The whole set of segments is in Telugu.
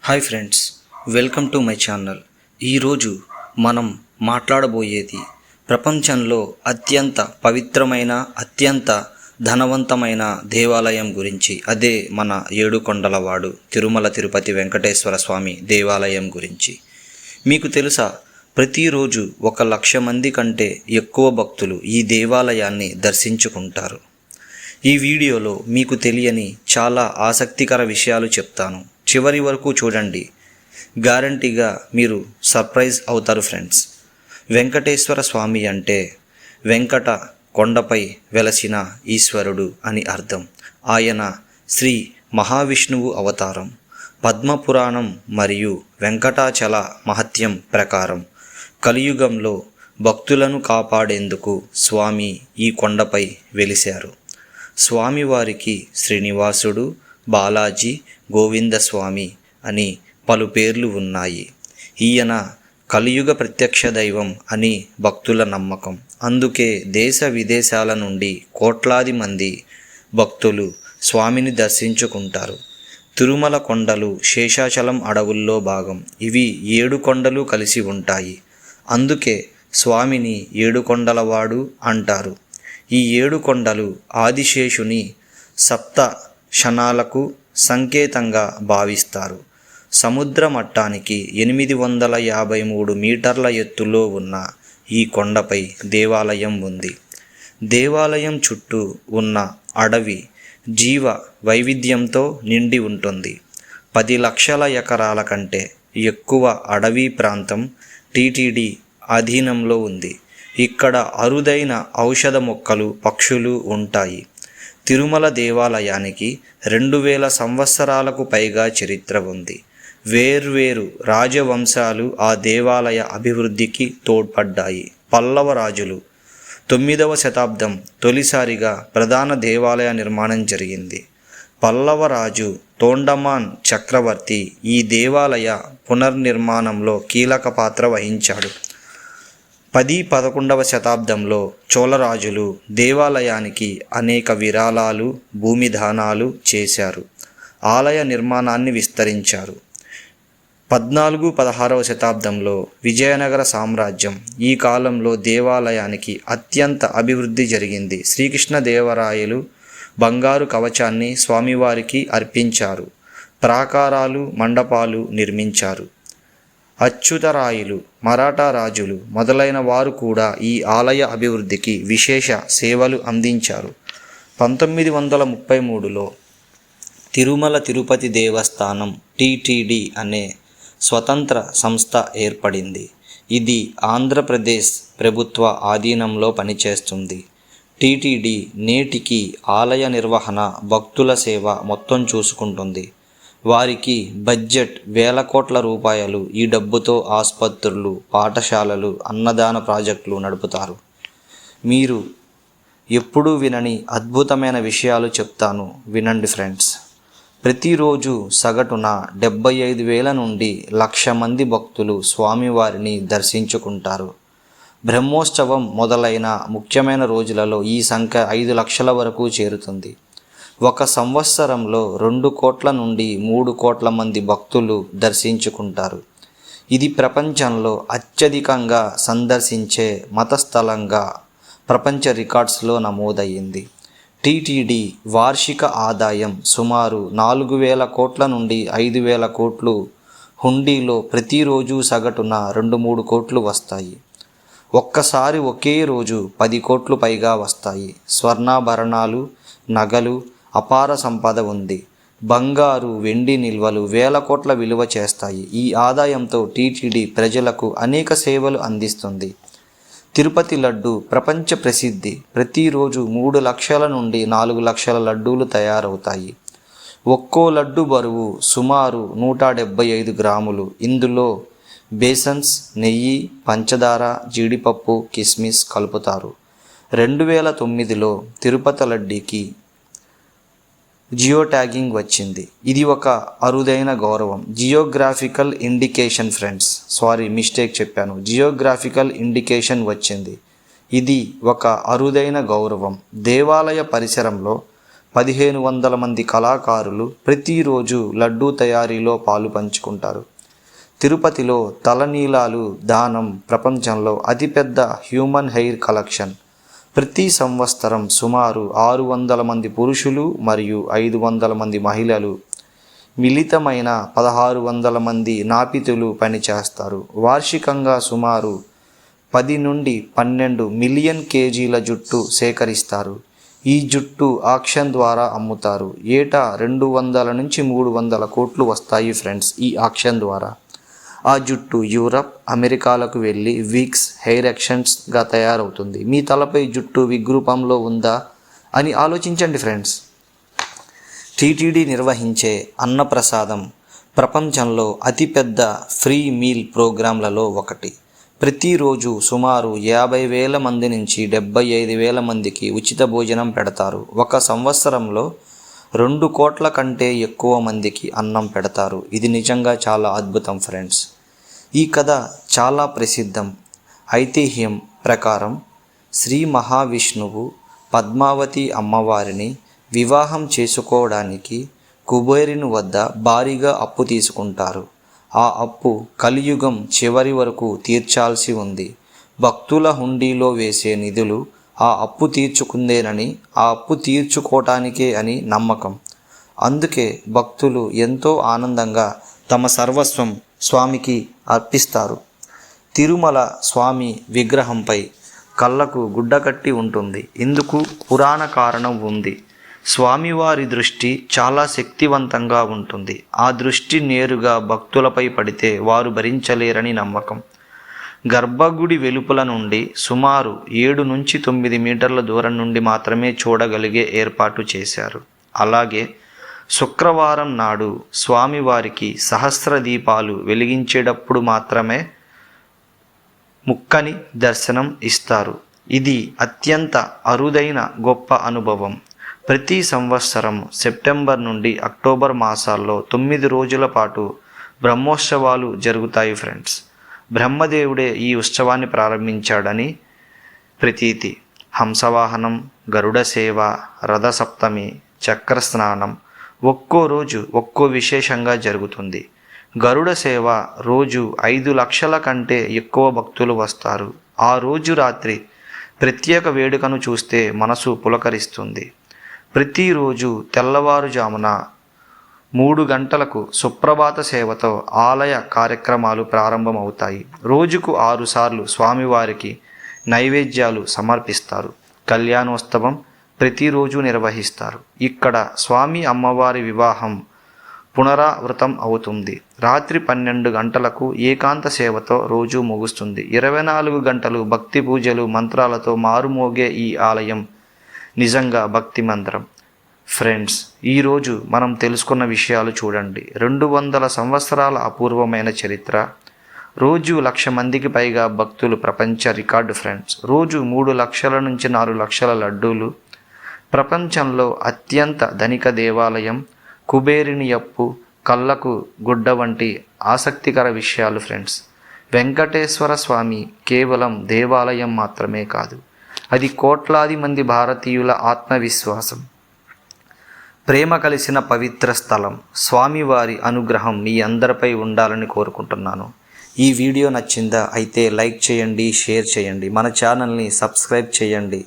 Hi friends, welcome to my channel. ఈరోజు మనం మాట్లాడబోయేది ప్రపంచంలో అత్యంత పవిత్రమైన అత్యంత ధనవంతమైన దేవాలయం గురించి. అదే మన ఏడుకొండలవాడు తిరుమల తిరుపతి వెంకటేశ్వర స్వామి దేవాలయం గురించి. మీకు తెలుసా, ప్రతిరోజు 1,00,000 మంది కంటే ఎక్కువ భక్తులు ఈ దేవాలయాన్ని దర్శించుకుంటారు. ఈ వీడియోలో మీకు తెలియని చాలా ఆసక్తికర విషయాలు చెప్తాను. చివరి వరకు చూడండి, గ్యారంటీగా మీరు సర్ప్రైజ్ అవుతారు ఫ్రెండ్స్. వెంకటేశ్వర స్వామి అంటే వెంకట కొండపై వెలసిన ఈశ్వరుడు అని అర్థం. ఆయన శ్రీ మహావిష్ణువు అవతారం. పద్మపురాణం మరియు వెంకటాచల మహత్యం ప్రకారం కలియుగంలో భక్తులను కాపాడేందుకు స్వామి ఈ కొండపై వెలిశారు. స్వామివారికి శ్రీనివాసుడు, బాలాజీ, గోవిందస్వామి అని పలు పేర్లు ఉన్నాయి. ఈయన కలియుగ ప్రత్యక్ష దైవం అని భక్తుల నమ్మకం. అందుకే దేశ విదేశాల నుండి కోట్లాది మంది భక్తులు స్వామిని దర్శించుకుంటారు. తిరుమల కొండలు శేషాచలం అడవుల్లో భాగం. ఇవి 7 కొండలు కలిసి ఉంటాయి. అందుకే స్వామిని ఏడుకొండలవాడు అంటారు. ఈ 7 కొండలు ఆదిశేషుని సప్త శనాలకు సంకేతంగా భావిస్తారు. సముద్ర మట్టానికి 853 మీటర్ల ఎత్తులో ఉన్న ఈ కొండపై దేవాలయం ఉంది. దేవాలయం చుట్టూ ఉన్న అడవి జీవ వైవిధ్యంతో నిండి ఉంటుంది. 10 లక్షల ఎకరాల కంటే ఎక్కువ అడవి ప్రాంతం టీటీడీ అధీనంలో ఉంది. ఇక్కడ అరుదైన ఔషధ మొక్కలు, పక్షులు ఉంటాయి. తిరుమల దేవాలయానికి 2000 సంవత్సరాలకు పైగా చరిత్ర ఉంది. వేర్వేరు రాజవంశాలు ఆ దేవాలయ అభివృద్ధికి తోడ్పడ్డాయి. పల్లవ రాజులు 9వ శతాబ్దం తొలిసారిగా ప్రధాన దేవాలయ నిర్మాణం జరిగింది. పల్లవ రాజు తోండమాన్ చక్రవర్తి ఈ దేవాలయ పునర్నిర్మాణంలో కీలక పాత్ర వహించాడు. 10-11వ శతాబ్దంలో చోళరాజులు దేవాలయానికి అనేక విరాళాలు, భూమి దానాలు చేశారు. ఆలయ నిర్మాణాన్ని విస్తరించారు. 14-16వ శతాబ్దంలో విజయనగర సామ్రాజ్యం. ఈ కాలంలో దేవాలయానికి అత్యంత అభివృద్ధి జరిగింది. శ్రీకృష్ణదేవరాయలు బంగారు కవచాన్ని స్వామివారికి అర్పించారు. ప్రాకారాలు, మండపాలు నిర్మించారు. అచ్యుతరాయలు, మరాఠా రాజులు మొదలైన వారు కూడా ఈ ఆలయ అభివృద్ధికి విశేష సేవలు అందించారు. 1933లో తిరుమల తిరుపతి దేవస్థానం టీటీడీ అనే స్వతంత్ర సంస్థ ఏర్పడింది. ఇది ఆంధ్రప్రదేశ్ ప్రభుత్వ ఆధీనంలో పనిచేస్తుంది. టీటీడీ నేటికి ఆలయ నిర్వహణ, భక్తుల సేవ మొత్తం చూసుకుంటుంది. వారికి బడ్జెట్ వేల కోట్ల రూపాయలు. ఈ డబ్బుతో ఆసుపత్రులు, పాఠశాలలు, అన్నదాన ప్రాజెక్టులు నడుపుతారు. మీరు ఎప్పుడూ వినని అద్భుతమైన విషయాలు చెప్తాను, వినండి ఫ్రెండ్స్. ప్రతిరోజు సగటున 75,000 నుండి 1,00,000 మంది భక్తులు స్వామివారిని దర్శించుకుంటారు. బ్రహ్మోత్సవం మొదలైన ముఖ్యమైన రోజులలో ఈ సంఖ్య 5 లక్షల వరకు చేరుతుంది. ఒక సంవత్సరంలో 2 కోట్ల నుండి 3 కోట్ల మంది భక్తులు దర్శించుకుంటారు. ఇది ప్రపంచంలో అత్యధికంగా సందర్శించే మతస్థలంగా ప్రపంచ రికార్డ్స్లో నమోదయ్యింది. టీటీడీ వార్షిక ఆదాయం సుమారు 4,000 కోట్ల నుండి 5,000 కోట్లు. హుండీలో ప్రతిరోజు సగటున 2-3 కోట్లు వస్తాయి. ఒక్కసారి ఒకే రోజు 10 కోట్లు పైగా వస్తాయి. స్వర్ణాభరణాలు, నగలు, అపార సంపద ఉంది. బంగారు, వెండి నిల్వలు వేల కోట్ల విలువ చేస్తాయి. ఈ ఆదాయంతో టీటీడీ ప్రజలకు అనేక సేవలు అందిస్తుంది. తిరుపతి లడ్డు ప్రపంచ ప్రసిద్ధి. ప్రతిరోజు 3 లక్షల నుండి 4 లక్షల లడ్డూలు తయారవుతాయి. ఒక్కో లడ్డు బరువు సుమారు 175 గ్రాములు. ఇందులో బేసన్స్, నెయ్యి, పంచదార, జీడిపప్పు, కిస్మిస్ కలుపుతారు. 2009లో తిరుపతి లడ్డూకి జియో ట్యాగింగ్ వచ్చింది. ఇది ఒక అరుదైన గౌరవం. జియోగ్రాఫికల్ ఇండికేషన్ చెప్పాను. జియోగ్రాఫికల్ ఇండికేషన్ వచ్చింది. ఇది ఒక అరుదైన గౌరవం. దేవాలయ పరిసరంలో 1500 మంది కళాకారులు ప్రతిరోజు లడ్డూ తయారీలో పాలు పంచుకుంటారు. తిరుపతిలో తలనీలాలు దానం ప్రపంచంలో అతిపెద్ద హ్యూమన్ హెయిర్ కలెక్షన్. ప్రతి సంవత్సరం సుమారు 600 మంది పురుషులు మరియు 500 మంది మహిళలు మిళితమైన 1600 మంది నాపితులు పనిచేస్తారు. వార్షికంగా సుమారు 10 నుండి 12 మిలియన్ కేజీల జుట్టు సేకరిస్తారు. ఈ జుట్టు ఆక్షన్ ద్వారా అమ్ముతారు. ఏటా 200 నుంచి 300 కోట్లు వస్తాయి ఫ్రెండ్స్ ఈ ఆక్షన్ ద్వారా. ఆ జుట్టు యూరప్, అమెరికాలకు వెళ్ళి విగ్స్, హెయిర్ ఎక్స్టెన్షన్స్గా తయారవుతుంది. మీ తలపై జుట్టు విగ్ రూపంలో ఉందా అని ఆలోచించండి ఫ్రెండ్స్. టీటీడీ నిర్వహించే అన్నప్రసాదం ప్రపంచంలో అతిపెద్ద ఫ్రీ మీల్ ప్రోగ్రాంలలో ఒకటి. ప్రతిరోజు సుమారు 50,000 మంది నుంచి 75,000 మందికి ఉచిత భోజనం పెడతారు. ఒక సంవత్సరంలో 2 కోట్ల కంటే ఎక్కువ మందికి అన్నం పెడతారు. ఇది నిజంగా చాలా అద్భుతం ఫ్రెండ్స్. ఈ కథ చాలా ప్రసిద్ధం. ఐతిహ్యం ప్రకారం శ్రీ మహావిష్ణువు పద్మావతి అమ్మవారిని వివాహం చేసుకోవడానికి కుబేరుని వద్ద భారీగా అప్పు తీసుకుంటారు. ఆ అప్పు కలియుగం చివరి వరకు తీర్చాల్సి ఉంది. భక్తుల హుండీలో వేసే నిధులు ఆ అప్పు తీర్చుకుందేనని, ఆ అప్పు తీర్చుకోవటానికే అని నమ్మకం. అందుకే భక్తులు ఎంతో ఆనందంగా తమ సర్వస్వం స్వామికి అర్పిస్తారు. తిరుమల స్వామి విగ్రహంపై కళ్ళకు గుడ్డ కట్టి ఉంటుంది. ఇందుకు పురాణ కారణం ఉంది. స్వామివారి దృష్టి చాలా శక్తివంతంగా ఉంటుంది. ఆ దృష్టి నేరుగా భక్తులపై పడితే వారు భరించలేరని నమ్మకం. గర్భగుడి వెలుపల నుండి సుమారు 7 నుంచి 9 మీటర్ల దూరం నుండి మాత్రమే చూడగలిగే ఏర్పాటు చేశారు. అలాగే శుక్రవారం నాడు స్వామివారికి సహస్ర దీపాలు వెలిగించేటప్పుడు మాత్రమే ముక్కని దర్శనం ఇస్తారు. ఇది అత్యంత అరుదైన గొప్ప అనుభవం. ప్రతి సంవత్సరం సెప్టెంబర్ నుండి అక్టోబర్ మాసాల్లో 9 రోజుల పాటు బ్రహ్మోత్సవాలు జరుగుతాయి ఫ్రెండ్స్. బ్రహ్మదేవుడే ఈ ఉత్సవాన్ని ప్రారంభించాడని ప్రతీతి. హంసవాహనం, గరుడ సేవ, రథసప్తమి, చక్రస్నానం ఒక్కో రోజు ఒక్కో విశేషంగా జరుగుతుంది. గరుడ సేవ రోజు 5 లక్షల కంటే ఎక్కువ భక్తులు వస్తారు. ఆ రోజు రాత్రి ప్రత్యేక వేడుకను చూస్తే మనసు పులకరిస్తుంది. ప్రతిరోజు తెల్లవారుజామున 3 గంటలకు సుప్రభాత సేవతో ఆలయ కార్యక్రమాలు ప్రారంభమవుతాయి. రోజుకు 6 సార్లు స్వామివారికి నైవేద్యాలు సమర్పిస్తారు. కళ్యాణోత్సవం ప్రతిరోజు నిర్వహిస్తారు. ఇక్కడ స్వామి అమ్మవారి వివాహం పునరావృతం అవుతుంది. రాత్రి 12 గంటలకు ఏకాంత సేవతో రోజు ముగుస్తుంది. 24 గంటలు భక్తి పూజలు మంత్రాలతో మారుమోగే ఈ ఆలయం నిజంగా భక్తి మంత్రం. ఫ్రెండ్స్, ఈరోజు మనం తెలుసుకున్న విషయాలు చూడండి. 200 సంవత్సరాల అపూర్వమైన చరిత్ర. రోజు 1,00,000 మందికి పైగా భక్తులు, ప్రపంచ రికార్డు ఫ్రెండ్స్. రోజు 3 లక్షల నుంచి 4 లక్షల లడ్డూలు. ప్రపంచంలో అత్యంత ధనిక దేవాలయం. కుబేరుని అప్పు, కళ్ళకు గుడ్డ వంటి ఆసక్తికర విషయాలు ఫ్రెండ్స్. వెంకటేశ్వర స్వామి కేవలం దేవాలయం మాత్రమే కాదు, అది కోట్లాది మంది భారతీయుల ఆత్మవిశ్వాసం, ప్రేమ కలిసిన పవిత్ర స్థలం. స్వామివారి అనుగ్రహం మీ అందరిపై ఉండాలని కోరుకుంటున్నాను. ఈ వీడియో నచ్చిందా? అయితే లైక్ చేయండి, షేర్ చేయండి, మన ఛానల్ని సబ్స్క్రైబ్ చేయండి,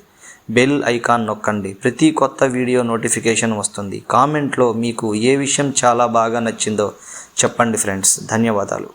బెల్ ఐకాన్ నొక్కండి. ప్రతి కొత్త వీడియో నోటిఫికేషన్ వస్తుంది. కామెంట్లో మీకు ఏ విషయం చాలా బాగా నచ్చిందో చెప్పండి ఫ్రెండ్స్. ధన్యవాదాలు.